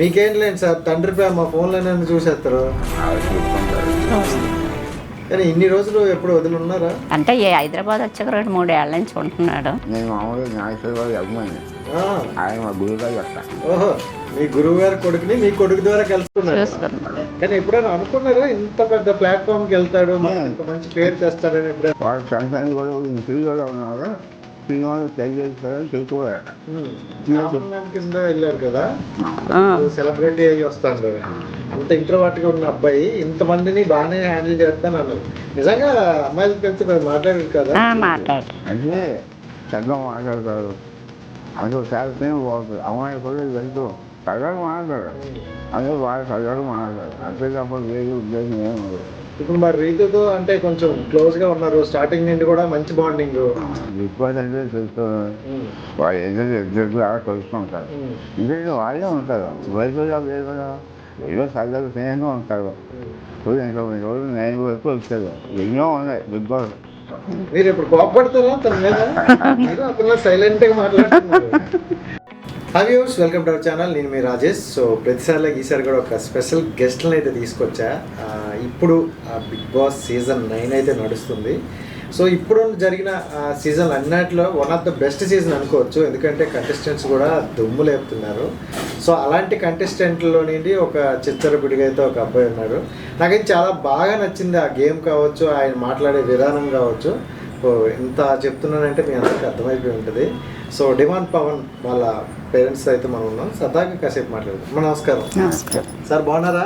మీకేంటి సార్ తండ్రి ప్రేమ ఫోన్లోనే చూసేస్తారు. కానీ ఇన్ని రోజులు ఎప్పుడు వదిలి ఉన్నారా? అంటే హైదరాబాద్ వచ్చాక 2-3 ఏళ్ళ నుంచి ఉంటున్నాడు. నేను మామూలుగా నాగేశ్వరరావు అభిమాని. ఆయన మా గురువుగా చెప్తాను. ఓహో, మీ గురువు గారి కొడుకుని మీ కొడుకు ద్వారా కలుసుకున్నారు. కానీ ఎప్పుడైనా అనుకున్నారా ఇంత పెద్ద ప్లాట్ఫామ్కి వెళ్తాడు, ఇంత మంచి పేరు తెస్తాడని? ఎప్పుడైనా వాడు సంతానం కూడా ఫీజులో ఉన్నారు, ఫీజు తెలియజేస్తారని చెప్పుకోవాలి. కింద వెళ్ళారు కదా, సెలబ్రిటీ అయ్యి వస్తాడు. అంత ఇంట్రోవర్ట్గా ఉన్న అబ్బాయి ఇంతమందిని బాగానే హ్యాండిల్ చేస్తాను అన్నారు. నిజంగా అమ్మాయిలకి కలిసి మాట్లాడారు కదా? అంటే చక్కగా మాట్లాడతారు, అందులో శాస్త్రం బాగుంటుంది. అమ్మాయి కూడా వెళ్తూ చక్కగా మాట్లాడతారు, అందులో బాగా చక్కగా మాట్లాడతారు. అంతే తప్ప వేరే ఉద్దేశం ఏమి. ఇప్పుడు మరి రీతుతో అంటే కొంచెం క్లోజ్గా ఉన్నారు, స్టార్టింగ్ నుండి కూడా మంచి బాండింగ్. ఇబ్బంది అంటే తెలుస్తుంది, వాళ్ళు ఎందుకు అలా కలుసుకుంటారు. ఎందుకంటే వాళ్ళే ఉంటారు, బయట లేదు కదా, ఏదో సరదాగా స్నేహంగా ఉంటారు. ఇంకో రోజు 9 వరకు వచ్చారు. ఎన్నో ఉన్నాయి బిగ్ బాస్. మీరు ఇప్పుడు కోపపడతారా తన మీద? అతను సైలెంట్గా మాట్లాడుతున్నారు. Hi viewers, welcome to our channel. నేను మీ రాజేష్. సో ప్రతిసారిలో ఈసారి కూడా ఒక స్పెషల్ గెస్ట్లను అయితే తీసుకొచ్చా. ఇప్పుడు బిగ్ బాస్ సీజన్ 9 అయితే నడుస్తుంది. సో ఇప్పుడు జరిగిన సీజన్ అన్నిటిలో one of the best season అనుకోవచ్చు, ఎందుకంటే కంటెస్టెంట్స్ కూడా దుమ్ము లేపుతున్నారు. సో అలాంటి కంటెస్టెంట్లో నుండి ఒక చిచ్చరపిడిగా అయితే ఒక అబ్బాయి ఉన్నాడు. నాకైతే చాలా బాగా నచ్చింది ఆ గేమ్ కావచ్చు, ఆయన మాట్లాడే విధానం కావచ్చు. సో ఇంత చెప్తున్నానంటే మీ అందరికీ అర్థమైపోయి ఉంటుంది. సో డిమాండ్ పవన్ వాళ్ళ పేరెంట్స్ అయితే మనం ఉన్నాం, సరదాగా కాసేపు మాట్లాడుతాం. నమస్కారం సార్, బాగున్నారా?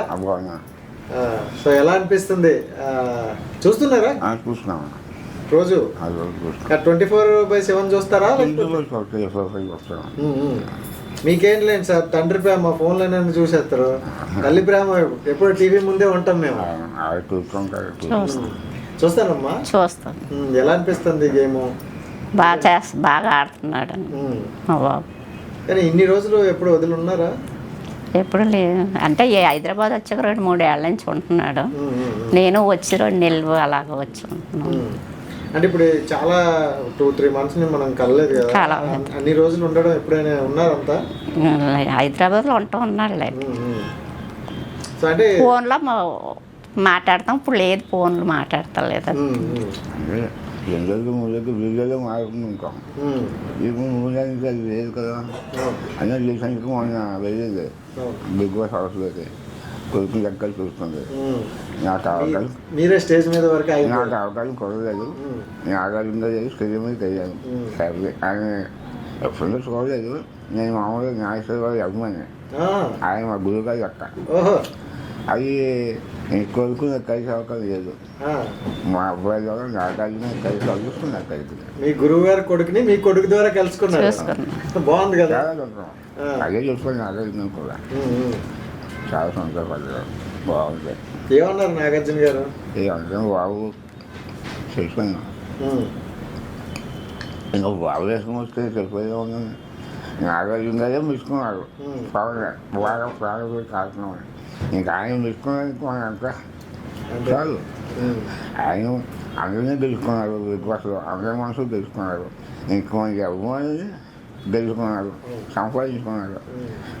సో ఎలా అనిపిస్తుంది చూస్తున్నారా? చూస్తున్నాం రోజు 24/7 చూస్తారా? మీకేంటి సార్ తండ్రి ప్రేమ ఫోన్లోనే చూసేస్తారు, తల్లి ప్రేమ ఎప్పుడు టీవీ ముందే ఉంటాం మేము. చూస్తానమ్మా, చూస్తాను. ఎలా అనిపిస్తుంది గేమ్? బాగా ఆడుతున్నాడు బాబు. కానీ ఇన్ని రోజులు ఎప్పుడు వదిలి ఉన్నారా? ఎప్పుడు లేదు, అంటే హైదరాబాద్ వచ్చాక 2-3 ఏళ్ళ నుంచి ఉంటున్నాడు. నేను వచ్చి 2 నెలలు అలాగ వచ్చి ఉంటున్నాను. అంటే ఇప్పుడు చాలా 2-3 months మనం కలలేదు కదా, అన్ని రోజులు ఉండడం ఎప్పుడైనా ఉన్నారంతా? హైదరాబాద్లో ఉన్నాడులే. సో అంటే ఫోన్లో మాట్లాడతాం, ఇప్పుడు లేదు, ఫోన్లో మాట్లాడతా లేదా. 2-3 వీడియోలో మాట్లాడుకుంటాం. ఇప్పుడు 3 నెలలకి అది లేదు కదా. అన్నీ రీసెంట్గా మొన్న వెళ్ళేది బిగ్ బాస్ హౌస్లోకి, కొడుకు లెక్కలు చూస్తుంది. నాకు అవకాశం, మీరే స్టేజ్ మీద వరకు నాకు అవకాశం కొడలేదు. నేను ఆగాలిందో లేదు, స్టేజ్ మీద తెలియదు. సరే ఆయన ఎప్పుడో చూడలేదు. నేను మామూలుగా నాగేశ్వరరావు అభిమాని. ఆయన మా గురువుగా చెప్తాను. అది నేను కొడుకు నాకు కలిసి అవకాశం లేదు. మా అబ్బాయి ద్వారా నాగార్జున కలిసి కలుసుకున్నాను. కలిసి మీ గురువు గారి కొడుకుని మీ కొడుకు ద్వారా కలుసుకున్నారు. బాగుంది కదా. అదే చూసుకొని నాగార్జున కూడా చాలా సంతోషపడ్డారు. బాగుంది. ఏమన్నారు నాగార్జున గారు? ఏమంటే బాబు చెప్పాను, ఇంకా బాబు వేసుకుని వస్తే చెప్పేదే ఉందని. నాగార్జున గారే మిసుకున్నారు. బాగా ప్రారంభ కారణం. ఇంకా ఆయన మిసుకున్నానికి మనం అంతా చాలు. ఆయన అందరినీ తెలుసుకున్నారు, బిగ్ బాస్లో అందరి మనసులు తెలుసుకున్నారు. ఇంక మనకి అభిమానులు తెలుసుకున్నారు, సంపాదించుకున్నారు.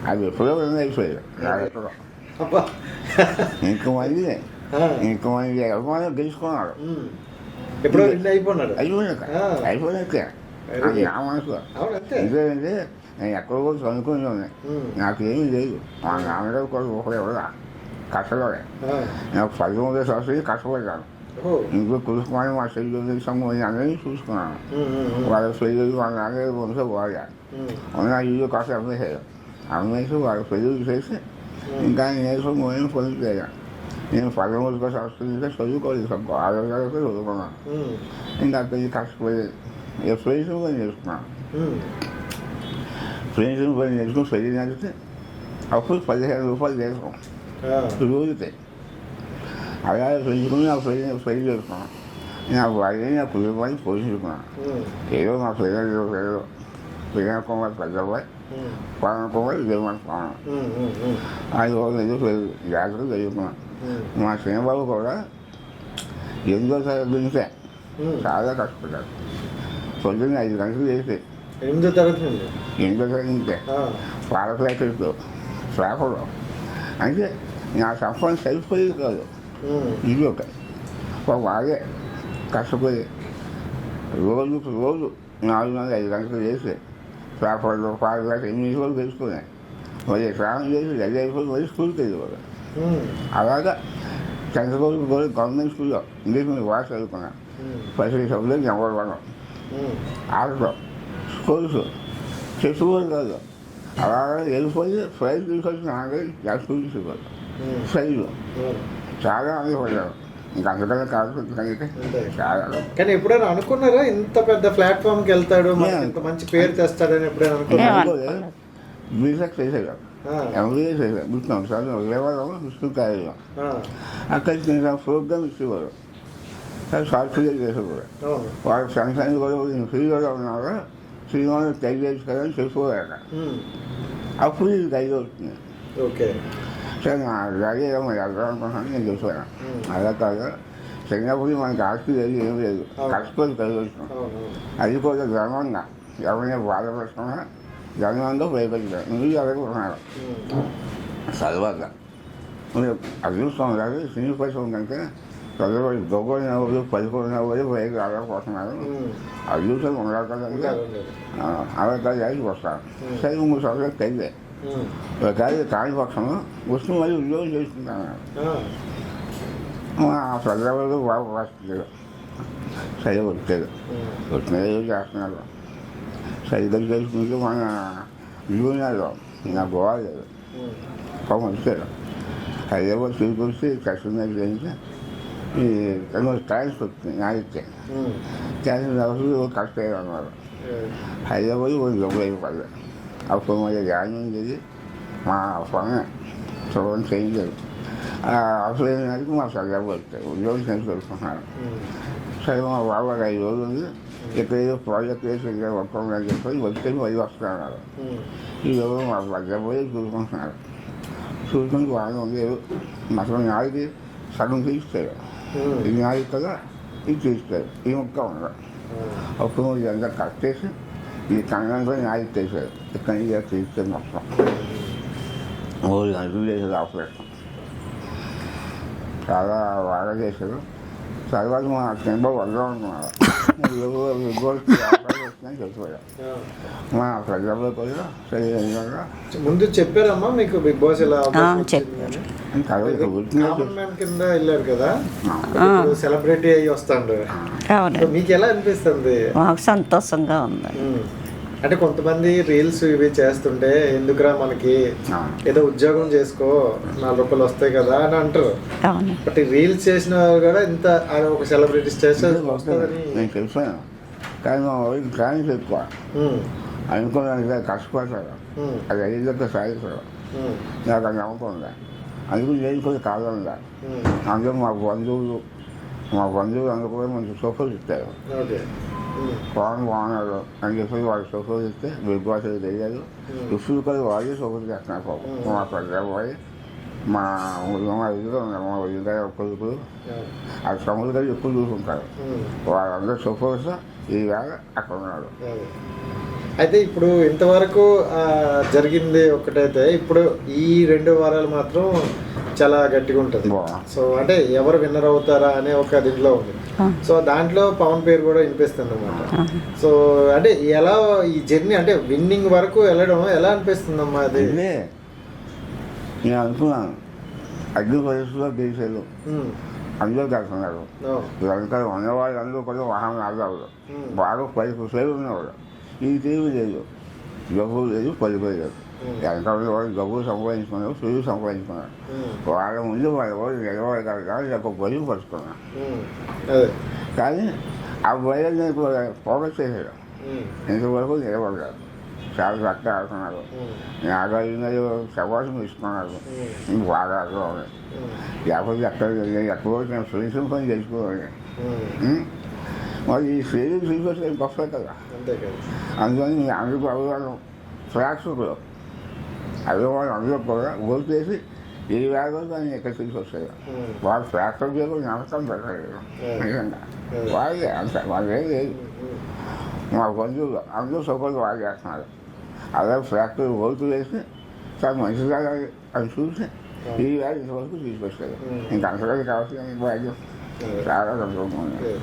అది ఎప్పుడో అయిపోయారు నాగేశ్వరరావు. ఇంకమంది అభిమానులు తెలుసుకున్నారు. ఎప్పుడో అయిపోయినాక నా మనసు. ఎందుకంటే నేను ఎక్కడో కూడా చదువుకుని ఉన్నాయి, నాకు ఏమీ లేదు. మా నాన్నగారు కూడా ఒకరు ఎవరా కష్టపడే. నాకు 13 సంవత్సరాలు కష్టపడ్డాను. ఇంట్లో కులుసుకొని మా చెల్లి సంబంధించి అందరినీ చూసుకున్నాను. వాళ్ళ పెళ్ళి వాళ్ళ నాన్నగారు కొంచెం వాడాను. ఉన్న ఇల్లు కాస్త అమ్మేసారు. అమ్మేసి వాళ్ళ పెళ్ళి చేసి ఇంకా నేర్చుకుని పనులు చేయాలి. నేను 13 సంవత్సరాలు చదువుకోలేదు, 6 వరకు చదువుకున్నాను. ఇంకా పెళ్ళి కష్టపడి ఫ్రెండ్స్ పని చేసుకున్నాను. ఫ్రెండ్స్ పని చేసుకుని పెళ్ళి నడిస్తే అప్పుడు 15 రూపాయలు చేసుకోం రోజుతే. అలా పెంచుకుని నాకు పెళ్లి చేసుకున్నాను. నాకు వాళ్ళని నా కుటుంబాన్ని పోషించుకున్నాను. ఏదో మా పిల్లలు పిల్లల కుమార్ పెద్దబాయ్, పవన్ కుమార్ జగన్మోహన్. 5 రోజులు జాగ్రత్తలు చదువుకున్నాను. మా శ్రీబాబు కూడా 8వ తరగతి నుంచే చాలా కష్టపడ్డారు. పొద్దున్న 5 గంటలు చేసి 8వ తరగతి నుంచే పాల ప్యాకెట్తో ఫ్లాపర్లో అంటే నా సంపాదన సరిపోయేది కాదు. ఇది ఒక వాళ్ళే కష్టపడి రోజుకు రోజు 4-5 గంటలు చేసి పేపర్లో 5 గంటలు 8 రోజులు తెలుసుకున్నాయి. మరి స్నానం చేసి రెడీ అయిపోయి మరి స్కూల్కి వెళ్ళేవారు. అలాగా 10th రోజులు కూడా గవర్నమెంట్ స్కూల్లో ఇంగ్లీష్ మీద బాగా చదువుకున్నాను. 10 సబ్జెక్ట్ నెంబర్ 1 ఆటలో స్కూల్స్ చెప్పుకోరు కాదు. అలాగే వెళ్ళిపోయి ప్రైజ్ తీసుకొచ్చి నాకే స్కూల్ తీసుకోవాలి. ప్రైజ్ చాలా ఆనందపడ్డాను. ఇంకా అంతకన్నా కాకపోతే చాలా. కానీ ఎప్పుడైనా అనుకున్నారా ఇంత పెద్ద ప్లాట్ఫామ్కి వెళ్తాడు, ఇంత మంచి పేరు తెస్తాడని ఎప్పుడైనా అనుకున్నారా? బీటెక్ చేసేదా, ఎంబీఏ చేసేదా, గుర్తున్నాం సార్ లేవడం విష్ణుకాయలో అక్కడికి నేను ప్రోగ్రామ్ ఇచ్చేవారు. షార్ట్ ఫిలిం చేసేవారు. వాళ్ళ సంస్థాన్ని కూడా నేను ఫ్రీగా ఉన్నాగా శ్రీనివాసం ట్రై చేసి కదా అని చెప్పుకోలేక అప్పుడు ఇది ట్రై అవుతుంది. ఓకే సరే నా రెడీ అయ్యా మరి వెళ్దాం అనుకున్నాను. నేను చెప్పాను అలా కాదు, చిన్నప్పుడు మనకి ఆస్తి లేదు ఏం లేదు, కష్టపడి కలిగొచ్చాం. అది కూడా ధర్మంగా ఎవరైనా బాధపడుతున్నా ధర్మంగా భయపెట్టారు. నువ్వు ఎలాగున్నారు చదవక అదృష్టం కాదు. సినీ పరిశ్రమ కంటే చదవబడి గొప్పడిన వాళ్ళు 11 వాళ్ళు పైకి రాలేకపోతున్నారు. అదృష్టం ఉండాలి కదంటే అలా కాదు ఐదుకి వస్తాను. సరే 3 సంవత్సరాలు కలిగే ఒకసారి కాని పక్షంలో వస్తూ మళ్ళీ ఉద్యోగం చేసుకుంటాను. ఆ చదవలు బాగా వస్తుంది. సరే వచ్చేది వచ్చినది చేస్తున్నారు. సరిగ్గా చేసుకుంటే మన యూనియన్లో నా గోవా లేదు పాపం వచ్చారు. హైదరాబాద్ తీసుకొచ్చి కష్టం చేయించి ఈ ట్రాన్స్ వచ్చింది నాగితే ట్రాన్స్ కష్టం అన్నారు. హైదరాబాద్ ఒక డబ్బులు అయిపోయింది. అప్పుడు మరి జాయిన్ ఉండేది మా పని చూడడం చేయించారు. అసలు అయినది మా సరిగ్గా వచ్చారు. ఉద్యోగం చేసి తెలుసుకున్నారు. సరే మా బాబు 5 రోజులు ఉంది, ఎక్కడేదో ప్రాజెక్ట్ వేసి ఒక్కని చెప్పి వచ్చి వది వస్తున్నారు. ఈరోజు మా దగ్గర పోయి చూసుకుంటున్నారు. చూసుకుని బాగా ఉండేది. అసలు నాలుగు సగం తీస్తారు. ఇది నాలుగు కదా ఇది తీస్తారు. ఈ ముక్క ఉండదు. అప్పుడు ఇదంతా కట్ చేసి ఈ కన్నంగా నాలుగు తీశారు. ఇక్కడ నుంచి తీస్తే మొత్తం 3 గంటలు చేసేది ఆపరేషన్. చాలా బాగా చేశారు. తర్వాత మా కింద వద్దాం అనుకున్నారు. వచ్చినా చెప్పారు మా ప్రజల్లో కూడా సరే ముందు చెప్పారమ్మా మీకు బిగ్ బాస్ ఎలా కింద వెళ్ళారు కదా, సెలబ్రిటీ అయ్యి వస్తాడు. మీకు ఎలా అనిపిస్తుంది? మాకు సంతోషంగా ఉంది. అంటే కొంతమంది రీల్స్ ఇవి చేస్తుంటే ఎందుకురా మనకి ఏదో ఉద్యోగం చేసుకో 4 రూపాయలు వస్తాయి కదా అని అంటారు. బట్ రీల్స్ చేసిన కూడా ఇంత ఒక సెలబ్రిటీ స్టేటస్ వస్తుందని నేను తెలిసాను. కానీ మా వాళ్ళకి ట్రాన్స్ ఎక్కువ అనుకున్నాను. కష్టపడతారు, అది అయ్యేదాకా సాగిస్తారు. నాకు అది నమ్మకం ఉందా, అందుకు నేను కూడా కాదందా. అందులో మా బంధువులు అందరూ కూడా మంచి సోఫాలు ఇస్తారు. పవన్ బాగున్నారు అని చెప్పి వాళ్ళు సోఫాలు ఇస్తే బిగ్ బాస్ తెలియదు. ఇప్పుడు కూడా వాళ్ళే సోఫాలు చేస్తున్నారు. పాపం మా పెద్ద పోయి మా ఇదిలో ఉన్నారు. మా ఇదిగా కొడుకులు ఆ సముద్రం గారు ఎక్కువ చూసుకుంటారు. వాళ్ళందరూ సోఫాలు ఈ వేళ అక్కడ ఉన్నారు. అయితే ఇప్పుడు ఇంతవరకు జరిగింది ఒకటైతే ఇప్పుడు ఈ 2 వారాలు మాత్రం చాలా గట్టిగా ఉంటుంది. సో అంటే ఎవరు విన్నర్ అవుతారా అనే ఒక దీంట్లో ఉంది. సో దాంట్లో పవన్ పేరు కూడా వినిపిస్తుంది అన్నమాట. సో అంటే ఎలా ఈ జర్నీ అంటే విన్నింగ్ వరకు వెళ్ళడం ఎలా అనిపిస్తుందమ్మా? అది నేను అనుకున్నాను అగ్ని పరిస్థితుల్లో గెలిచారు, అందరూ కలుస్తున్నారు. ఇదంతా ఉన్నవాళ్ళు అందరూ కూడా వాహనం ఆదాలు బాగా 10 సేవలు ఉన్నవాడు. ఈ తీరు లేదు, జబ్బు లేదు, పడిపోయి లేదు. ఎంతమంది వాళ్ళు డబ్బులు సంపాదించుకున్నారు, సులువు సంపాదించుకున్నారు. వాళ్ళ ముందు వాళ్ళ వాళ్ళు నిలబడి కాదు ఒక బరువు పరుచుకున్నారు. కానీ ఆ బయలు నేను ఫోకస్ చేశాడు. ఇంతవరకు నిలబడ్డారు. చాలా చక్కగా ఆడుతున్నారు. నాగార్జున సవాసం ఇస్తున్నారు. బాగా ఆడుతూ ఉన్నాయి. లేకపోతే ఎక్కడో నేను ఫ్రెండ్స్ పని చేసుకోవాలి. మరి ఈ శ్రేణి చూసి గొప్ప కదా. అందుకని అందరికీ అభిమానం ప్రేక్షకులు అభిమానం అందరూ కూడా ఓటు చేసి ఈ వేళలో దాన్ని ఎక్కడ తీసుకొస్తాయి. వాళ్ళు ప్రేక్షకులు నమ్మకం పెట్టలేదు. నిజంగా వాళ్ళే అంత వాళ్ళేం లేదు. మా బంధువులు అందరూ సపోర్ట్ వాళ్ళు చేస్తున్నారు. అలాగే ప్రేక్షకులు ఓటు వేసి చాలా మంచిగా అది చూసి ఈ వ్యాధి ఇంతవరకు తీసుకొస్తారు. ఇంకా అంతగా కావాల్సిన భాగ్యం చాలా సంతోషంగా ఉంది.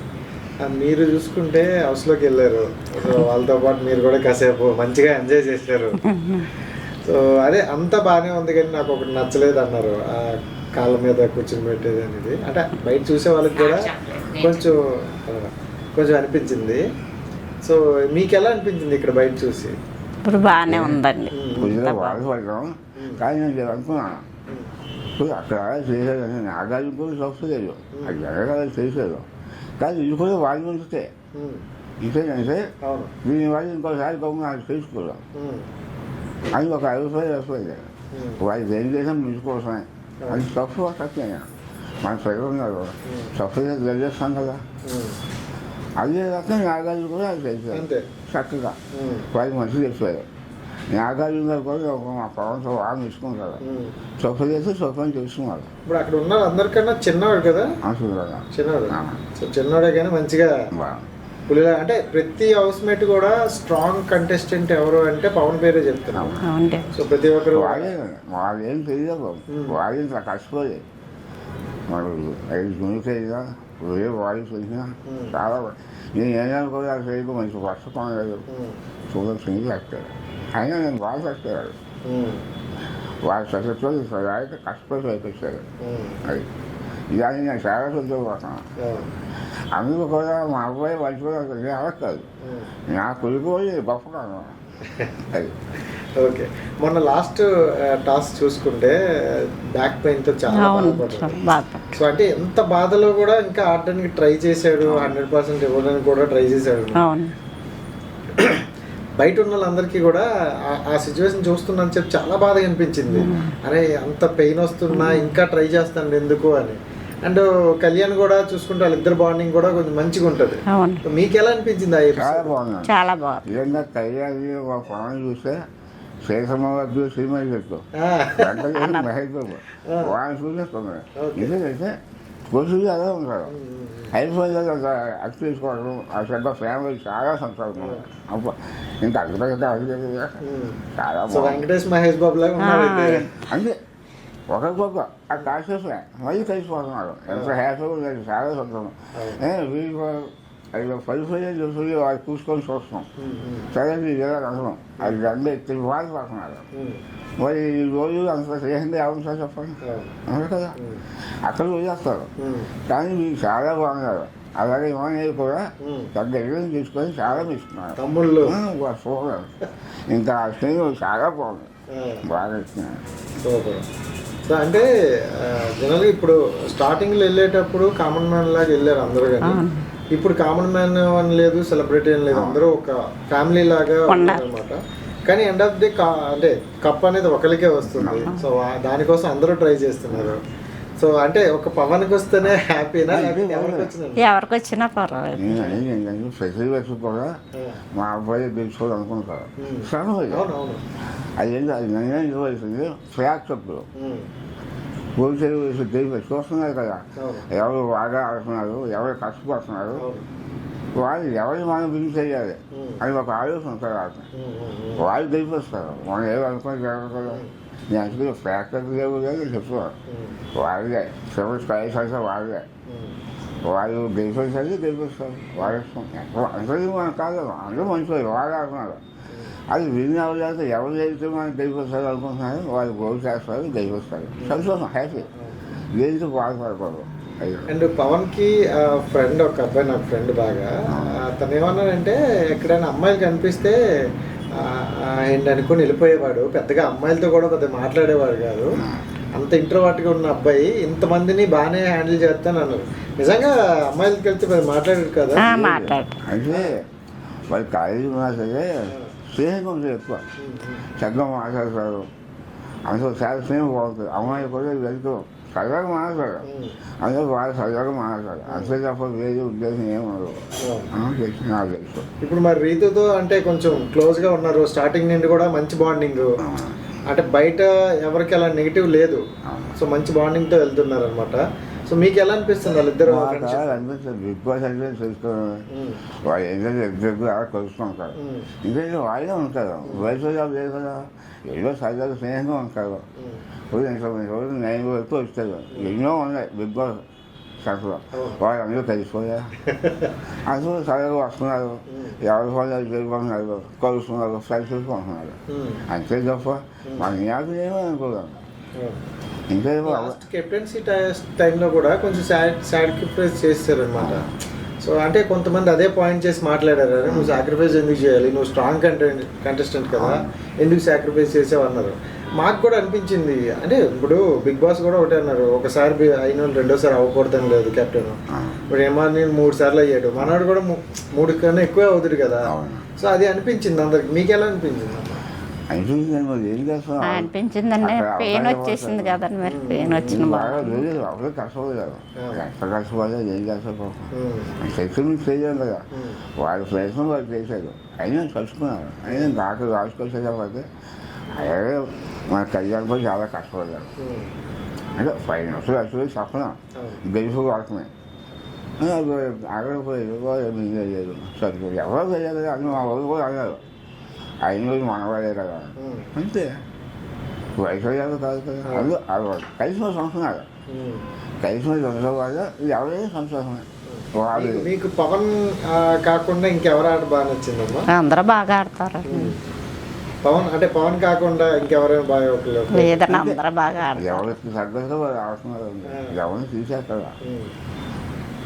మీరు చూసుకుంటే హౌస్లోకి వెళ్ళారు, సో వాళ్ళతో పాటు మీరు కూడా కాసేపు మంచిగా ఎంజాయ్ చేశారు. సో అదే అంతా బాగానే ఉంది, కానీ నాకు ఒకటి నచ్చలేదు అన్నారు, ఆ కాళ్ళ మీద కూర్చొని పెట్టేది అనేది. అంటే బయట చూసే వాళ్ళకి కూడా కొంచెం కొంచెం అనిపించింది. సో మీకు ఎలా అనిపించింది ఇక్కడ బయట చూసి? ఇప్పుడు బాగానే ఉందండి. కొద్దిగా బాధపడ్డాం, కానీ నేను అనుకున్నాను ఇప్పుడు అక్కడ చేసేదని నాగార్జున కూడా తప్పలేదు, అది జరగాలని చేసేది. కానీ ఇది కూడా వాళ్ళ నుంచితే ఇంకేంటంటే దీనివల్ల ఇంకోసారి గమనం చేసుకోవడం అది ఒక అభిప్రాయం వస్తుంది. వాళ్ళు ఏం చేసాం మించుకోవసమే, అది తప్పు తప్పైనా మన ప్రజలు ఉన్నారు తప్పుగా తెలియజేస్తాం కదా. అదే రకంగా నాగార్జున కూడా అది చేశారు చక్కగా, వాళ్ళు మంచిగా చేశారు. నాగార్జున గారు కూడా మా పవన్తో వాళ్ళు తీసుకుంటారు, తప్పు చేస్తే తప్పని తెలుసుకున్నారు. ఇప్పుడు అక్కడ ఉన్న అందరికన్నా చిన్నవాడు కదా, చిన్నవాడే కానీ మంచిగా పులిలా. అంటే ప్రతి హౌస్ మేట్ కూడా స్ట్రాంగ్ కంటెస్టెంట్ ఎవరు అంటే పవన్ పేరే చెప్తున్నాం. సో ప్రతి ఒక్కరు వాళ్ళు ఏం తెలియదు, వాళ్ళు ఇంత కష్టపోయి వాళ్ళు 5 గుణికైనా వేరే వాళ్ళు చేసినా చాలా. నేను ఏదైనా కూడా చేయకు మంచి వర్షం లేదు చూడాల్సింది కట్టారు, అయినా నేను బాగా కట్టారు. వాళ్ళ చక్కతో అయితే కష్టపడి అయిపోయారు. అది ఇదాన్ని నేను చాలా సంతోషపడుతున్నాను. అందులో కూడా మా అబ్బాయి వాళ్ళు కూడా అడగదు, నా కొడుకు గొప్పగా. అది ఓకే. మొన్న లాస్ట్ టాస్క్ చూసుకుంటే బ్యాక్ పెయిన్ తో చాలా బాధపడ్డాడు. సో అంటే ఎంత బాధలో కూడా ఇంకా ఆడడానికి ట్రై చేశాడు, 100% ఇవ్వడానికి కూడా ట్రై చేశాడు. బయట ఉన్న వాళ్ళందరికీ కూడా ఆ సిచ్యువేషన్ చూస్తున్నాను చెప్పి చాలా బాధగా అనిపించింది. అరే అంత పెయిన్ వస్తున్నా ఇంకా ట్రై చేస్తాను ఎందుకు అని. అండ్ కళ్యాణ్ కూడా చూసుకుంటే వాళ్ళిద్దరు బాండింగ్ కూడా కొంచెం మంచిగా ఉంటుంది. మీకు ఎలా అనిపించింది? చాలా బాగుంది, చాలా బాగుంది. నిజంగా కళ్యాణ్ ఒక పవన్ చూస్తే శేషమ్మద్దు సినిమా చెప్తూ మహేష్ బాబు వాళ్ళని చూసేస్తున్నాడు. ఎందుకంటే కొద్దిగా అదే ఉంటారు, అయిపోయింది అక్ట్ తీసుకోవడం, ఆ పెద్ద ఫ్యామిలీ చాలా సంతోషం. అప్పుడు ఇంకా అక్కడ చాలా వెంకటేష్ మహేష్ బాబు అంటే ఒకరికొక ఆ కాసేపే మళ్ళీ కలిసిపోతున్నారు. ఎంత హ్యాపీగా లేదు, చాలా సంతోషం. వీళ్ళు అది పరిస్థితి చూసి వాళ్ళు చూసుకొని చూస్తున్నాం, సరే ఇలా అనుకున్నాం. అది రెండు ఎత్తి వాళ్ళు పడుతున్నారు. మరి ఈ రోజు అంత స్నేహంగా ఎవరు సార్ చెప్పండి, అవును కదా. అక్కడ వదిలేస్తారు, కానీ వీళ్ళు చాలా బాగున్నారు. అలాగే ఇవన్నీ కూడా పెద్ద ఎగ్జామ్ తీసుకొని చాలా ఇస్తున్నారు తమ్ముళ్ళు. సూపర్, ఇంకా ఆ స్నేహం చాలా బాగుంది, బాగా ఇస్తున్నారు. సో అంటే జనరల్గా ఇప్పుడు స్టార్టింగ్లో వెళ్ళేటప్పుడు కామన్ మ్యాన్ లాగా వెళ్ళారు అందరూ, కానీ ఇప్పుడు కామన్ మ్యాన్ అని లేదు, సెలబ్రిటీ అని లేదు, అందరూ ఒక ఫ్యామిలీ లాగా అనమాట. కానీ ఎండ్ ఆఫ్ ది అంటే కప్ అనేది ఒకరికే వస్తుంది. సో దానికోసం అందరూ ట్రై చేస్తున్నారు. సో అంటే ఒక పవన్కి వస్తేనే హ్యాపీనా, ఎవరికి వచ్చినా పర్వాలేదు. ప్రతి వ్యక్తి కూడా మా అబ్బాయి తెలుసుకోవాలనుకుంటారు. అదేంటి అది నిర్ణయం ఇవ్వాల్సింది ప్రేక్షకులు. పోలీసులు చూస్తున్నారు కదా, ఎవరు బాగా ఆడుతున్నారు, ఎవరు కష్టపడుతున్నారు, వాళ్ళు ఎవరి మనం బిల్ చేయాలి అని ఒక ఆలోచన ఉంటుంది. వాళ్ళు గెలిపిస్తారు, మనం ఏమనుకుని జరగదు కదా. నేను అందుకే ప్రేక్షకులు లేవు లేదు చెప్తున్నారు, వాళ్ళే చివరి స్థాయి సంఖ్య వాళ్ళే. వాళ్ళు గెలిపిస్తారు వాళ్ళ ఇష్టం. అందరూ మనం కాదు, అందరూ మంచివాళ్ళు, వాళ్ళు ఆడుతున్నారు. అది విని అవ్వలేక ఎవరు చేస్తే మనం గెలిపిస్తారు అనుకుంటున్నారు, వాళ్ళు గోల్ చేస్తారు, గెలిపిస్తారు. సంతోషం, హ్యాపీ, దేనికి బాధపడకూడదు. అండ్ పవన్కి ఫ్రెండ్ ఒక అబ్బాయి, నాకు ఫ్రెండ్ బాగా, తను ఏమన్నాడంటే ఎక్కడైనా అమ్మాయిలు కనిపిస్తే ఏంటి అనుకుని వెళ్ళిపోయేవాడు, పెద్దగా అమ్మాయిలతో కూడా పెద్దగా మాట్లాడేవాడు కాదు, అంత ఇంట్రోవర్ట్గా ఉన్న అబ్బాయి ఇంతమందిని బాగానే హ్యాండిల్ చేస్తాను అన్నారు. నిజంగా అమ్మాయిలకి వెళ్తే మాట్లాడారు కదా. అంటే వాళ్ళు కాలేజీ మాట్లాడే స్నేహం ఎక్కువ, చక్కగా మాట్లాడతారు, అందులో చాలా స్నేహం బాగుంటుంది. అమ్మాయి కూడా వెళ్తూ సరదాగా మాట్లాడతారు, అందులో వాళ్ళు సరదాగా మాట్లాడతారు, అంతే తప్ప వేరే ఉద్దేశం ఏమన్నారు నాకు తెలుసు. ఇప్పుడు మరి రీతుతో అంటే కొంచెం క్లోజ్గా ఉన్నారు, స్టార్టింగ్ నుండి కూడా మంచి బాండింగ్. అంటే బయట ఎవరికి అలా నెగిటివ్ లేదు, సో మంచి బాండింగ్తో వెళ్తున్నారు అనమాట. సో మీకు ఎలా అనిపిస్తుంది వాళ్ళిద్దరు? అనిపిస్తుంది బిగ్ బాస్ అంటే చూసుకోవాలి, వాళ్ళు ఏంటంటే ఎగ్జాక్ట్గా కలుసుకుంటారు. ఇంకా వాళ్ళే ఉంటారు, వయసు లేదు కదా, ఏదో సరదాగా స్నేహంగా ఉంటారు. ఇంతమంది రోజులు 9 వరకు వస్తారు, ఎన్నో ఉన్నాయి బిగ్ బాస్ సరఫరా, వాళ్ళు అందరూ కలిసిపోయా అందరూ సరదాగా వస్తున్నారు, ఎవరి వాళ్ళు జరుగుతున్నారు, కలుస్తున్నారు, సరిచూసుకుంటున్నారు. అంతే తప్ప మన నాకు ఏమో అనుకోదాం. ఇంకా కెప్టెన్సీ టైంలో కూడా కొంచెం సాక్రిఫైస్ చేస్తారు అనమాట. సో అంటే కొంతమంది అదే పాయింట్ చేసి మాట్లాడారు, నువ్వు సాక్రిఫైస్ ఎందుకు చేయాలి, నువ్వు స్ట్రాంగ్ కంటెస్టెంట్ కదా, ఎందుకు సాక్రిఫైస్ చేసావు అన్నారు. మాకు కూడా అనిపించింది, అంటే ఇప్పుడు బిగ్ బాస్ కూడా ఒకటే అన్నారు, ఒకసారి అయిన వాళ్ళు రెండోసారి అవ్వకూడదని లేదు కెప్టెన్. ఇప్పుడు ఏమన్నా 3 సార్లు అయ్యాడు, మనవాడు కూడా 3 కన్నా ఎక్కువే అవుతుంది కదా. సో అది అనిపించింది అందరికి. మీకు ఎలా అనిపించింది? అనిపించిందండి, పెయిన్ వచ్చేసింది కదండి, మరి పెయిన్ వచ్చిన అప్పుడే కష్టపడలేదు, ఎంత కష్టపడలేదు, ఏం కష్టపడలేదు, శక్తులు చేయలేదు కదా, వాళ్ళ ప్రయత్నం వాళ్ళు చేశారు, అయినా కలుసుకున్నారు, అయినా డాక్టర్ రాసుకొచ్చేటప్పటికే అలాగే మన కళ్యాణ్ చాలా కష్టపడ్డారు. అంటే 5 నిమిషాలు యాక్చువల్లీ చెప్పడం గెలుపు వాడుతున్నాయి, ఆగకపోయేది లేదు, సరిపోయి ఎవరో తెలియదు కదా, అన్ని మా వాళ్ళు కూడా అన్నారు, 5 రోజులు మనవాడే కదా, అంతే వయసు కాదు కదా, అది అలవాటు. కలిసి సంవత్సరాలు కలిసి ఉండడం వల్ల ఎవరైనా సంతోషమే. మీకు పవన్ కాకుండా ఇంకెవరు ఆట బాగా నచ్చిందమ్మా? అందరూ బాగా ఆడతారు. పవన్ అంటే పవన్ కాకుండా ఇంకెవరైనా బాగా లేదన్నా అందరూ బాగా ఆడతారు. ఎవరికి తగ్గట్టు వాళ్ళు ఆడుతున్నారు, ఎవరిని తీసేస్తారు,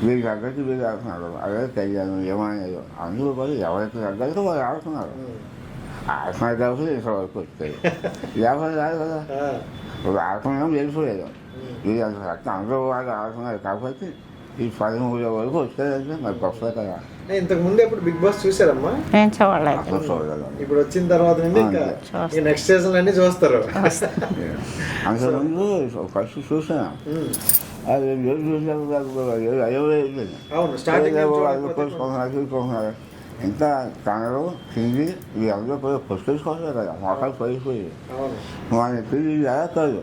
వీరికి తగ్గట్టు వీళ్ళు ఆడుతున్నారు. అదే తెలియదు ఏమనేది, అందులో కూడా ఎవరికి తగ్గట్టు వాళ్ళు ఆడుతున్నారు. ఆడుతున్నారు కాబట్టి ఇంతవరకు వచ్చాయి, లేకపోతే రాదు కదా. ఇప్పుడు ఆడుతున్నాం వెళ్ళిపోలేదు, వీళ్ళు అంత రక్తం అందరూ వాళ్ళు ఆడుతున్నారు కాబట్టి ఈ 13 వరకు వచ్చేదంటే మరి గొప్ప కదా. ఇంతకు ముందు ఎప్పుడు బిగ్ బాస్ చూసారమ్మా? నేను చూడలేదు. ఇప్పుడు వచ్చిన తర్వాత నుండి నెక్స్ట్ సీజన్ అన్ని చూస్తారు. అంతకుముందు ఫస్ట్ చూసాను, అది చూసుకుంటున్నారు. ఇంకా కన్నడ హిందీ వీళ్ళందరూ కూడా పుస్తకాలు కదా, మొక్కలు పడిపోయి మన పిల్లలు ఎలా కాదు,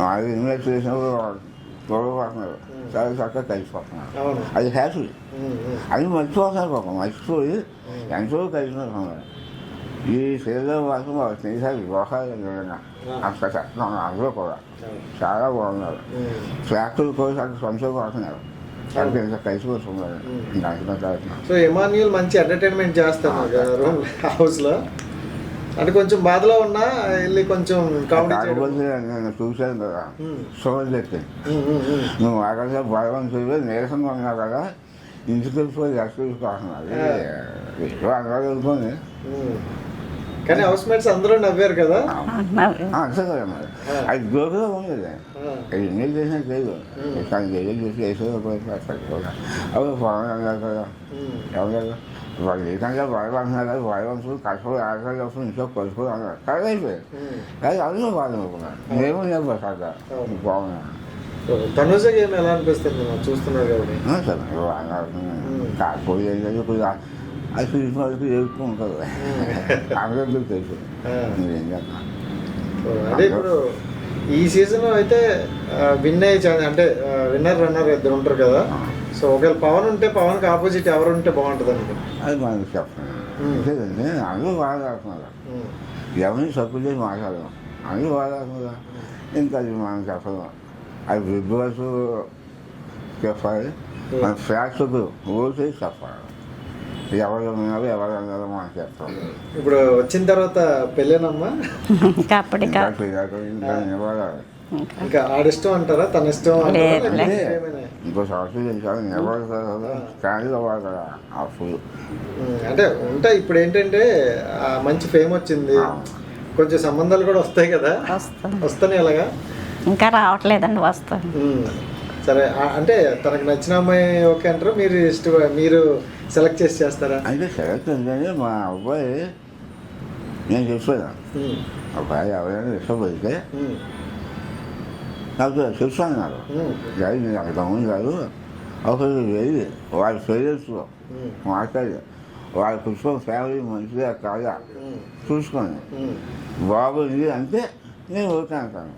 వాళ్ళు ఇన్వెస్ట్ చేసినప్పుడు తోడుపడుతున్నారు, చాలా చక్కగా కలిసిపోతున్నారు. అది హ్యాపీ, అది మర్చిపోతున్నారు పాపం, మర్చిపోయి ఎంతో కలిసిపోతున్నారు. ఈ సీజన్ వరకు మా స్నేహితులు వివాహాలు అసలు అందరూ కూడా చాలా బాగున్నారు, ఫ్యాక్టరీ కూడా అక్కడ సంతోషపడుతున్నారు, కలిసిపోతున్నారు. సో ఎమాన్యుల్ మంచి ఎంటర్టైన్మెంట్ చేస్తున్నారు హౌస్ లో, అంటే కొంచెం బాధలో ఉన్నా వెళ్ళి కొంచెం నేను చూశాను కదా, చూడలేదు నువ్వు అక్కడ భగవంతుడు నీరసంగా ఉన్నావు కదా, ఇంటికి వెళ్ళిపోయి రెస్ట్ తీసుకోవాలన్నారు, అందరూ వెళ్ళిపోయింది. కానీ హౌస్ మేట్స్ అందరూ నవ్వారు కదా. అంతే కదా మరి, అది జోకుగా ఉండేది, ఎన్ని చేసినా చేయదు, కానీ చేసి వేసేది అవి పొలం అన్నారు కదా, ఎవరు వాళ్ళు ఏకంగా భయపడుతున్నారు కదా, భయవంతులు కష్టపడి ఆడతారు ఇంట్లో కలుసుకొని అన్నారు, కరెక్ట్ అయిపోయారు. కానీ అందరూ బాగా అనుకున్నారు, మేము నేను బసాక బాగున్నాను. తనుజ గేమ్ ఎలా అనిపిస్తుంది చూస్తున్నారు కదా? కాకపోతే ఏంటంటే కొద్దిగా అది చూసిన వాళ్ళకి ఎదుర్కొంటారు, అందరికీ తెలుసు. అదే ఇప్పుడు ఈ సీజన్ అయితే విన్ అయ్యే అంటే విన్నర్ రన్నర్ ఇద్దరు ఉంటారు కదా, సో ఒకవేళ పవన్ ఉంటే పవన్కి ఆపోజిట్ ఎవరు ఉంటే బాగుంటుంది అనుకో. అది మనకు చెప్పండి, అంతేదండి. అందరూ బాగా ఆడుతున్నారు, ఎవరిని తక్కువ చేసి మాట్లాడడం, అందరూ బాగా ఆడుతున్నారు. ఇంకా అది మనం చెప్పడం, అది బిగ్ బాస్ చెప్పాలి, మన ఫ్యాక్ట్స్ ఓటే చెప్పాలి, ఎవరు ఉన్నారు ఎవరు అన్నారో మనం చెప్తాం. ఇప్పుడు వచ్చిన తర్వాత పెళ్ళేనమ్మా, ఇంకా ఆడిష్టం అంటారా తన ఇష్టం? ఇంకో సంవత్సరం చేశారు నిలబడతారు కానీ అప్పుడు అంటే ఉంటాయి. ఇప్పుడు ఏంటంటే మంచి ఫేమ్ వచ్చింది, కొంచెం సంబంధాలు కూడా వస్తాయి కదా, వస్తాయి అలాగా. ఇంకా రావట్లేదండి, వస్తాను. సరే, అంటే తనకు నచ్చిన అమ్మాయి ఓకే అంటారు, మీరు మీరు సెలెక్ట్ చేస్తారా? అంటే సెలెక్ట్ అంటే మా అబ్బాయి నేను చెప్పాను, అబ్బాయి ఎవరైనా ఇష్టపడితే నాకు చెప్తాను, నాకు నాకు తమ్ముడు కాదు, ఒకరికి వెళ్ళి వాళ్ళ పేరెంట్స్లో మాట్లాడి వాళ్ళ కుటుంబం ఫ్యామిలీ మంచిగా కాదా ఉమ్, చూసుకోండి. ఉమ్, బాగుంది అంటే నేను ఓకే అంటాను.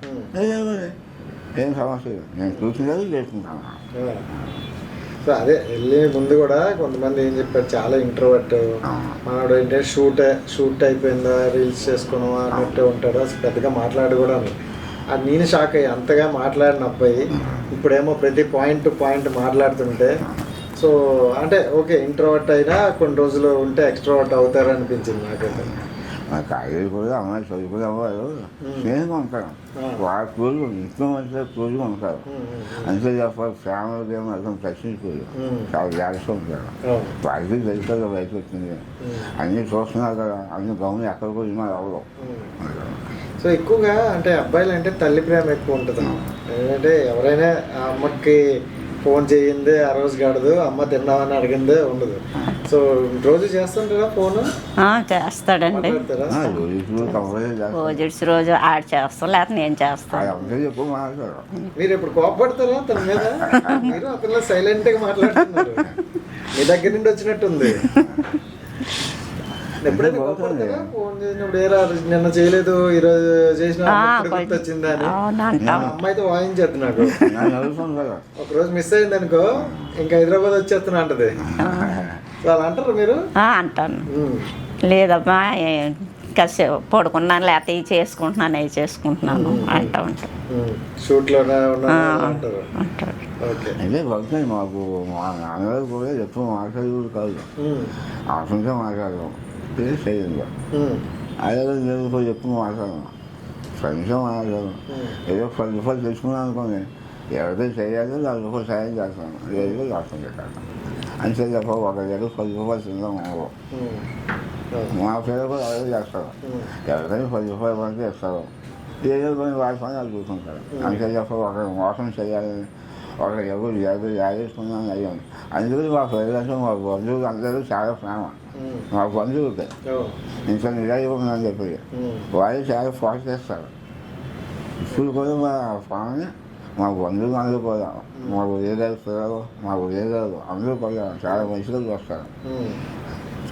ఏం సమస్య లేదు, నేను చూసినది చేసుకుంటాను. సో అదే వెళ్ళే ముందు కూడా కొంతమంది ఏం చెప్పారు, చాలా ఇంట్రోవర్ట్ మనోడు ఏంటంటే షూట్ అయిపోయిందా రీల్స్ చేసుకున్నావా అన్నట్టే ఉంటాడు, అసలు పెద్దగా మాట్లాడు కూడా అని. అది నేను షాక్ అయ్యి, అంతగా మాట్లాడిన అబ్బాయి ఇప్పుడేమో ప్రతి పాయింట్ టు పాయింట్ మాట్లాడుతుంటే, సో అంటే ఓకే ఇంట్రోవర్ట్ అయినా కొన్ని రోజులు ఉంటే ఎక్స్ట్రోవర్ట్ అవుతారు అనిపించింది నాకైతే. మా కాలేజీ కూడా అమ్మాయి చదువుకునే అవ్వాలి స్నేహంగా ఉంటారు. వాళ్ళ రోజు ఇంట్లో మంచిగా రోజుగా ఉంటారు. అంతే తప్ప ఫ్యామిలీ ఏమో అర్థం ప్రశ్నించుకోరు, చాలా జాగ్రత్తగా ఉంటారు. వాళ్ళకి తెలుసు బయట వచ్చింది, అన్నీ చూస్తున్నారు కదా, అన్ని గమని ఎక్కడ కూడా ఇన్నా అవ్వదు. సో ఎక్కువగా అంటే అబ్బాయిలు అంటే తల్లి ప్రేమ ఎక్కువ ఉంటుంది. ఎందుకంటే ఎవరైనా ఆ అమ్మకి ఫోన్ చేయిందే ఆ రోజు గడదు, అమ్మ తిన్నామని అడిగిందే ఉండదు. సో రోజు చేస్తుంటారా ఫోన్? చేస్తాడండి. రోజు ఆడు చేస్తాం, లేకపోతే నేను చేస్తాను. ఎక్కువ మాట్లాడరు. మీరు ఇప్పుడు కోపడతారా తన మీద? మీరు అతను సైలెంట్ గా మాట్లాడుతున్నారు, మీ దగ్గర నుండి వచ్చినట్టుంది. ఎప్పుడైనా కోపడతారా ఫోన్ చేసినప్పుడు? ఏరా నిన్న చేయలేదు, ఈరోజు చేసిన గుర్తొచ్చిందా అని? అమ్మాయితో వాయించేద్దు నాకు. ఒకరోజు మిస్ అయింది అనుకో, ఇంకా హైదరాబాద్ వచ్చేస్తున్నా అంటది. సో అలా అంటారు మీరు? అంటాను. లేదమ్మా కాసేపు పడుకున్నాను, లేకపోతే ఇవి చేసుకుంటున్నాను, అవి చేసుకుంటున్నాను అంటూ ఉంటాను. షూట్లోనే అంటారు. అంటే భక్తులు మాకు మా నాన్నగారు కూడా ఎప్పుడు మాట్లాడేది కాదు, అవసరంగా మాట్లాడదాం చేయండి. అదే నేను కూడా ఎక్కువ మాట్లాడను, ఫ్రెండ్స్గా మాట్లాడను. ఏదో 10 రూపాయలు తెచ్చుకున్నాను అనుకోండి, ఎవరితో చేయాలో 4 రూపాయలు సాయం చేస్తాను, లేదు రాష్ట్రం పెట్టాను. అంతే తప్ప ఒక దగ్గర 10 రూపాయలు తిందాం అవ్వవు. మా పిల్లలు కూడా అలాగే చేస్తారు, ఎవరికైనా 10 రూపాయలు పడితే ఇస్తారు, ఏదో కొన్ని వాటి పని వాళ్ళు చూసుకుంటారు. అంతే తప్ప ఒకరికి మోసం చేయాలని, ఒకరికి ఎవరు యాదేసుకున్నాను అయ్యాను. అందుకని మా పిల్లలు మా బంధువులు అందరూ చాలా ప్రేమ. మా బంధువులకి ఇంకా నిజాయిపోతుందని చెప్పి వాళ్ళు చాలా ఫోర్స్ చేస్తారు. ఇప్పుడు కూడా మా స్వామిని మా బంధువులు అందరూ కూడా, మా ఉదయగారు పిల్లలు, మా ఉదయగారు అందరూ కూడా చాలా మంచిగా చూస్తారు.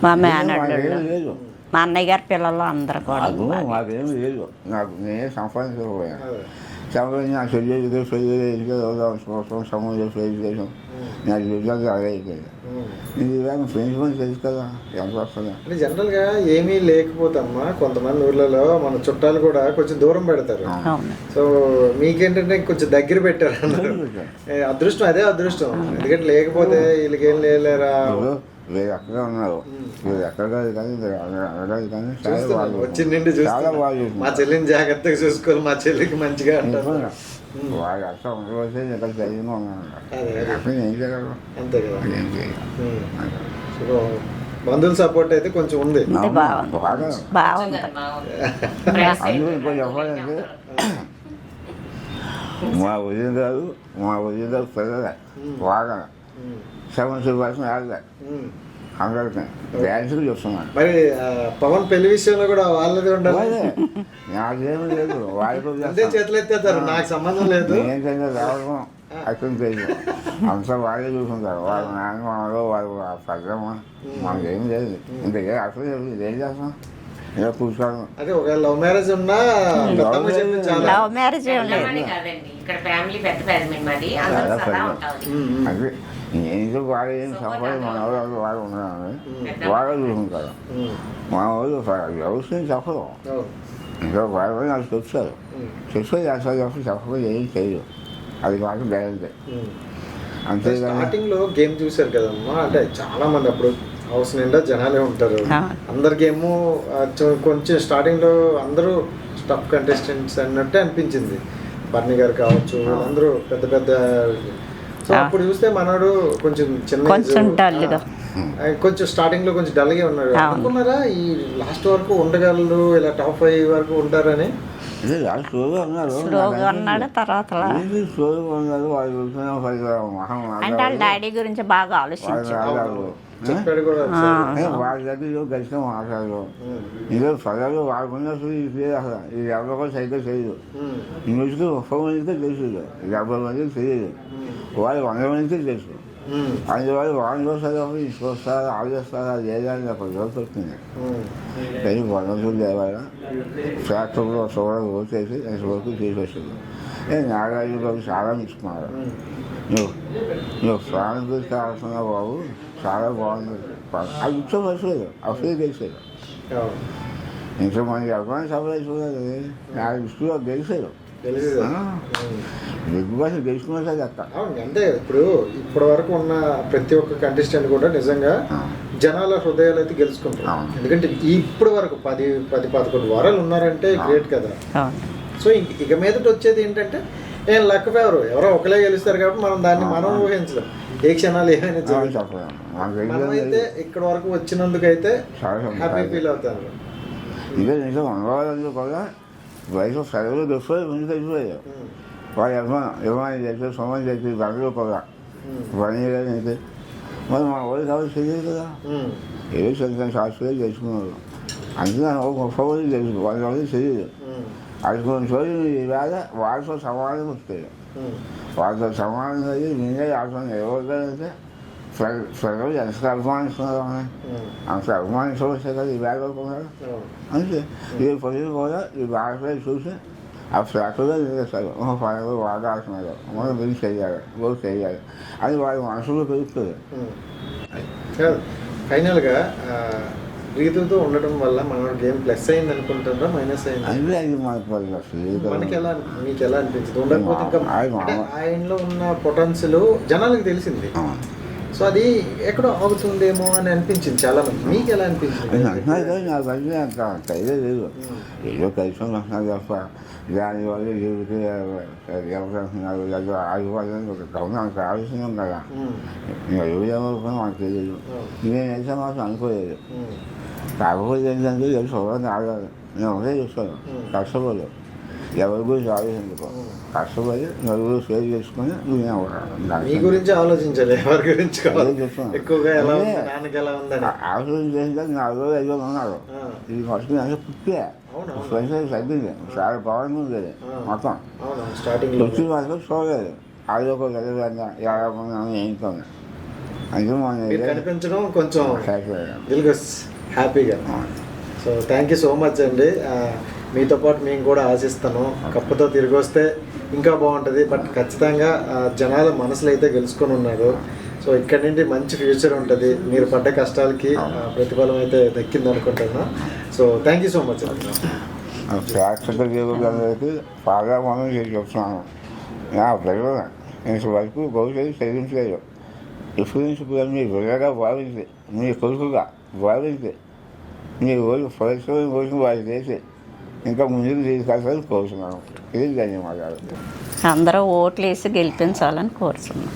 మా మేనల్లుళ్ళు, మా అన్నయ్య గారి పిల్లలు అందరూ కూడా. మాకేం లేదు, నాకు నేనే సంపాదించకపోయాను. సంపాదించి నా చెల్లెలు సంవత్సరం సమయంలో ఎడ్యుకేషన్ నా రిజల్ట్ అదే అయిపోయింది. ఇది ఫ్రెండ్స్ పని తెలుసు కదా ఎంత వస్తుందా. అంటే జనరల్గా ఏమీ లేకపోతమ్మా కొంతమంది ఊర్లలో మన చుట్టాలు కూడా కొంచెం దూరం పెడతారు. సో మీకేంటంటే కొంచెం దగ్గర పెట్టారు అన్నారు. అదృష్టం, అదే అదృష్టం. ఎందుకంటే లేకపోతే వీళ్ళకేం లేరా, వీళ్ళు ఎక్కడ ఉన్నారు, వీళ్ళు ఎక్కడ కాదు కానీ వచ్చి నిండి చాలా బాగా మా చెల్లిని జాగ్రత్తగా చూసుకోవాలి, మా చెల్లికి మంచిగా అంటారు. వాళ్ళు అసలు ఉండవచ్చే ఇక్కడ జరిగిన ఉన్నాను, ఏం చేయగలరు? అంతే కదా. బంధువుల సపోర్ట్ అయితే కొంచెం ఉంది. అందులో ఇంకో చెప్పాలంటే మా ఉదయం గారు పిల్లలే బాగా 70% ఆడలే, 100 డ్యాన్సులు చూస్తున్నాను. మరి పవన్ పెళ్లి విషయంలో కూడా వాళ్ళది ఉండాలి. నాకేమీ లేదు, వాళ్ళకి అంతే చేతులు ఎత్తేస్తారు, నాకు సంబంధం లేదు. ఏంటంటే రావడం అర్థం చేయదు, అంతా వాళ్ళే చూసుకుంటారు. వాళ్ళ నాన్న వాళ్ళు పెద్దమ్మ మనకేం లేదు. ఇంతకే అసలు ఏం చేస్తాం, ఇలా కూర్చోడం. అదే ఒకవేళ లవ్ మ్యారేజ్ ఉన్నా లవ్ మ్యారేజ్ అదే నేను వాళ్ళు ఏం సంపాదన మన వాళ్ళు ఉన్నాను, వాళ్ళు చూసుకుంటారు. మా వాళ్ళు వ్యవసాయం చెప్పరు, ఇంకా వాళ్ళు నాకు చెప్తారు, చెప్పకుండా ఏం చేయదు. అది మాకు గ్యారెంటీ. అంతేగాని స్టార్టింగ్ లో గేమ్ చూసారు కదమ్మా, అంటే చాలా మంది అప్పుడు హౌస్ నిండా జనాలే ఉంటారు. అందరి గేమ్ కొంచెం స్టార్టింగ్ లో అందరూ స్టఫ్ కంటెస్టెంట్స్ అన్నట్టే అనిపించింది. బర్నీ గారు కావచ్చు, అందరూ పెద్ద పెద్ద. సో అప్పుడు చూస్తే మనోడు కొంచెం చిన్న, కొంచెం స్టార్టింగ్ లో కొంచెం డల్గా ఉన్నాడు. అనుకున్నారా ఈ లాస్ట్ వరకు ఉండగలరు, ఇలా టాప్ 5 వరకు ఉంటారని? డాడీ గురించి బాగా ఆలోచించారు, చెప్పాడు కూడా. వాళ్ళ దగ్గర గడిచిన మాట్లాడదు, ఇదో పదాలు వాడుకున్నా అసలు ఇది ఎవరికో సైకిల్ చేయదు. న్యూస్కి 30 మందికే తెలుసు, 50 మందికి తెలియదు, వాళ్ళు 100 మందికే తెలుసు. అందువల్ల వాళ్ళు వస్తారు తీసుకొస్తారు ఆలోచిస్తారా లేదా అని ఒక రోజు వచ్చింది. కానీ వనరులు లేవాల ట్రాక్టర్లో సోడలు ఓటేసి ఎంతవరకు తీసుకొచ్చింది. నాగార్జున గారు చాలా ఇస్తున్నారు. నువ్వు ప్రాణం గురించి కావాల్సిన బాబు చాలా బాగుంది. అది ఇష్టం వచ్చలేదు అసలు గెలిచాడు. ఇంతమంది అభిమాని సభలు చూడాలి. నాకు ఇష్టంగా గెలిచాడు. బిగ్ బాస్ గెలుచుకున్నా చెప్తా. అంటే ఇప్పటి వరకు ఉన్న ప్రతి ఒక్క కంటెస్టెంట్ కూడా నిజంగా జనాల హృదయాలు అయితే గెలుచుకుంటారు. ఎందుకంటే ఇప్పటి వరకు 10-11 వారాలు ఉన్నారంటే గ్రేట్ కదా. సో ఇక మీదట వచ్చేది ఏంటంటే ఏం లక్ ఫేవర్ ఎవరో ఒకలే గెలుస్తారు కాబట్టి మనం ఊహించలేం ఏ క్షణాలు ఏమైనా జరుగుతాం. మనమైతే ఇక్కడ వరకు వచ్చినందుకైతే హ్యాపీ ఫీల్ అవుతాను. ఇదే నిజం అనుభవాలు కూడా వయసు సెలవులు గెలిచిపోయి ముందుకు వెళ్ళిపోయారు. వాళ్ళు ఎవరైనా చేస్తే సొమ్మ చేసి గంటలు కూడా పని అయితే మరి మా వాళ్ళు కాబట్టి తెలియదు కదా. ఏదో చిన్న శాస్త్రాలు చేసుకున్నారు. అందుకే గొప్ప వాళ్ళు తెలుసు వాళ్ళకి తెలియదు. అది కొన్ని రోజులు ఈవేళ వాళ్ళతో సమానం వస్తాయి. వాళ్ళతో సమానంగా నేనే ఆడుతున్నాను. ఎవరికైతే ప్రజలు ఎంత అభిమానిస్తున్నారు అంత అభిమానించవచ్చు కదా ఈ బ్యాగ్ అనుకున్నారు. అంతే ఈ ప్రజలు కూడా ఈ బ్యాగ్లో చూసి ఆ ఫ్లాట్లో నిలుస్తారు. ఫైనల్ వాడాల్సినారు మనం బిల్ చేయాలి గోల్ చేయాలి అది వాళ్ళ మనసులో పెరుగుతుంది. ఫైనల్గా రీతుతో ఉండటం వల్ల మన గేమ్ ప్లస్ అయింది అనుకుంటారా మైనస్ అయింది? అంటే అది మీకు ఎలా అనిపించింది? ఉండకపోతే ఇంకా ఆయనలో ఉన్న పొటెన్షియల్ జనాలకు తెలిసింది. సో అది ఎక్కడో ఆగుతుందేమో అని అనిపించింది చాలా మంది. మీకు ఎలా అనిపించింది? నాకు అన్నీ అంత అయితే లేదు. ఏదో కలిసి వస్తున్నారు తప్ప దానివల్ల జీవితం ఎవరున్నారు ఆగిపోతుంది. ఒక గమనానికి ఆలోచన కదా. ఎవరేమనుకున్నా మనకు తెలియదు. నేనైతే మాత్రం అనుకోలేదు. కాకపోతే ఏంటంటే చూడండి ఆగాలి. నేను ఒకటే చూస్తాను కష్టపడలేదు. ఎవరి గురించి ఆలోచించుకో. కష్టపడి నలుగురు షేర్ చేసుకుని మీ గురించి ఆలోచించాలి. ఎవరి గురించి ఆలోచన చేసినా 4 రోజులు 5 రోజులు ఉన్నారు. ఇది ఫస్ట్ అంటే పుట్టే ఫ్రెండ్స్ తగ్గింది. చాలా బాగుంది ఉండేది మొత్తం. వచ్చి మాత్రం చూడలేదు. అది ఒక చదివాను 50 మంది ఏంటోనే అంటే మనం కనిపించడం కొంచెం హ్యాపీగా. So thank you so much అండి. మీతో పాటు మేము కూడా ఆశిస్తాను. కప్పుతో తిరిగి వస్తే ఇంకా బాగుంటుంది. బట్ ఖచ్చితంగా జనాల మనసులో అయితే గెలుచుకొని ఉన్నారు. సో ఇక్కడ నుండి మంచి ఫ్యూచర్ ఉంటుంది. మీరు పడ్డ కష్టాలకి ప్రతిఫలం అయితే దక్కింది అనుకుంటున్నాను. So thank you so much అండి. ప్రేక్షక జీవులందరికీ బాగా మనం చేసి వస్తున్నాను. నా ప్రజలు ఇంతవరకు భవిష్యత్తు చదివించలేదు. ఇప్పుడు మీ బిడ్డగా భావించి మీ కొడుకుగా భావించి మీ రోజు పరిశ్రమ కోసం వారి చేసి ఇంకా ముందుకు తీసుకెళ్తారని కోరుతున్నాను. ఇది ధన్యవాదాలు. అందరూ ఓట్లు వేసి గెలిపించాలని కోరుతున్నాను.